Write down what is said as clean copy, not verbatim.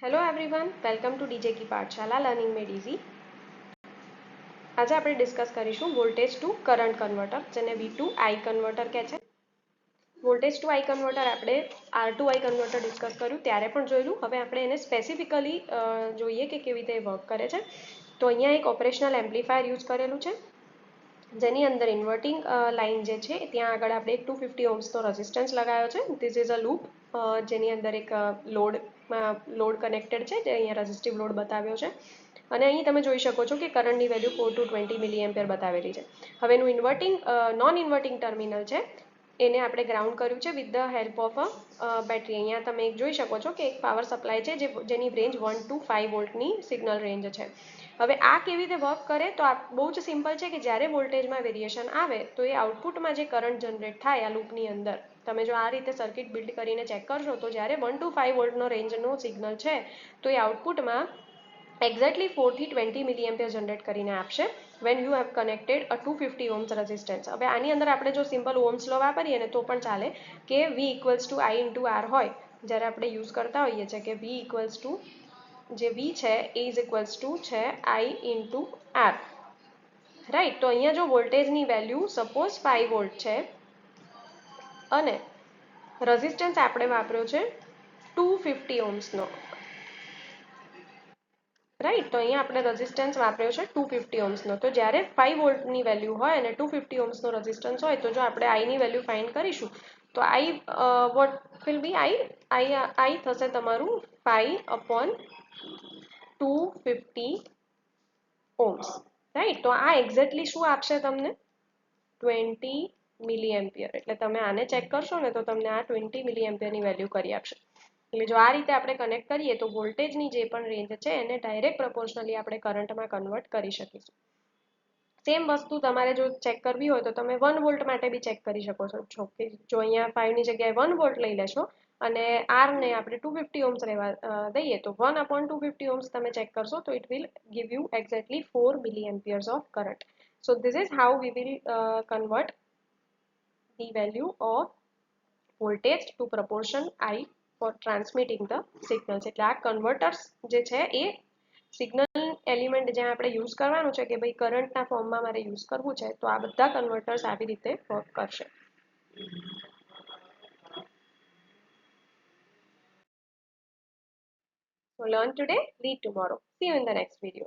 Hello everyone, welcome to DJ ki Pathshala learning made easy. આજે આપણે discuss કરીશું વોલ્ટેજ ટુ કરંટ કન્વર્ટર, જેને V2I converter કહે છે. વોલ્ટેજ ટુ આઈ કન્વર્ટર આપણે R2I કન્વર્ટર ડિસ્કસ કર્યું ત્યારે પણ જોયેલું. હવે આપણે એને સ્પેસિફિકલી જોઈએ કે કેવી રીતે વર્ક કરે છે. તો અહીંયા એક ઓપરેશનલ એમ્પ્લીફાયર યુઝ કરેલું છે, જેની અંદર ઇન્વર્ટિંગ લાઇન જે છે ત્યાં આગળ આપણે એક 250 ઓહ્મ્સનો રેઝિસ્ટન્સ લગાવ્યો છે. ધીસ ઇઝ અ લૂપ, જેની અંદર એક લોડ કનેક્ટેડ છે, જે અહીંયા રેઝિસ્ટિવ લોડ બતાવ્યો છે. અને અહીં તમે જોઈ શકો છો કે કરંટની વેલ્યુ 4 to 20 મિલી એમ્પિયર બતાવેલી છે. હવે એનું નોન ઇન્વર્ટિંગ ટર્મિનલ છે, એને આપણે ગ્રાઉન્ડ કર્યું છે with the help of a battery. અહીંયા તમે જોઈ શકો છો કે એક પાવર સપ્લાય છે જેની રેન્જ 1 to 5 વોલ્ટની સિગ્નલ રેન્જ છે. હવે આ કેવી રીતે વર્ક કરે, તો આ બહુ જ સિમ્પલ છે કે જ્યારે વોલ્ટેજમાં વેરિએશન આવે તો એ આઉટપુટમાં જે કરંટ જનરેટ થાય આ લૂપની અંદર, તમે જો આ રીતે સર્કિટ બિલ્ડ કરીને ચેક કરશો તો જ્યારે 1 to 5 વોલ્ટનો રેન્જનો સિગ્નલ છે તો એ આઉટપુટમાં એક્ઝેક્ટલી 4 થી 20 મિલી એમ્પિયર જનરેટ કરીને આપશે when you have connected a 250 ohms resistance. હવે આની અંદર આપણે જો સિમ્પલ ઓહ્મ્સ લો વાપરીએ ને તો પણ ચાલે કે V equals to I into R હોય, જ્યારે આપણે યુઝ કરતા હોઈએ છીએ કે V ઇક્વલ્સ ટુ જે V છે એ ઇઝ ઇક્વલ્સ ટુ છે I ઇન્ટુ R, રાઈટ. તો અહીંયા જો વોલ્ટેજની વેલ્યુ સપોઝ 5 વોલ્ટ છે અને રેઝિસ્ટન્સ આપણે વાપર્યો છે 250 ઓહ્મ્સનો, રાઈટ. તો અહીંયા આપણે રેઝિસ્ટન્સ વાપર્યો છે 250 ઓહ્મ્સનો. તો જ્યારે 5 વોલ્ટની વેલ્યુ હોય અને 250 ઓહ્મ્સનો રેઝિસ્ટન્સ હોય, તો જો આપણે આઈની વેલ્યુ ફાઇન્ડ કરીશું તો આઈ વોટ વિલ બી આઈ થશે તમારું 5/250 ઓહ્મ્સ, રાઈટ. તો આ એક્ઝેક્ટલી શું આપશે તમને? 20 મિલી એમ્પિયર. એટલે તમે આને ચેક કરશો ને તો તમને આ 20 મિલી એમ્પિયરની વેલ્યુ કરી આપશે. એટલે જો આ રીતે આપણે કનેક્ટ કરીએ તો વોલ્ટેજની જે પણ રેન્જ છે એને ડાયરેક્ટ પ્રપોર્શનલી આપણે કરંટમાં કન્વર્ટ કરી શકીશું. સેમ વસ્તુ તમારે જો ચેક કરવી હોય તો તમે 1 વોલ્ટ માટે બી ચેક કરી શકો છો કે જો અહીંયા 5ની જગ્યાએ 1 વોલ્ટ લઈ લેશો અને આરને આપણે 250 ઓહ્મ્સ દઈએ તો 1/250 ઓહ્મ્સ તમે ચેક કરશો તો it will give you exactly 4 milliamperes of current. So this is how we will convert the value of voltage to proportion I for transmitting the signals. એટલે આ કન્વર્ટર્સ જે છે એ signal element જ્યાં આપણે use કરવાનું છે કે ભાઈ કરંટના ફોર્મમાં મારે યુઝ કરવું છે, તો આ બધા કન્વર્ટર્સ આવી રીતે વર્ક કરશે. So learn today, read tomorrow. See you in the next video.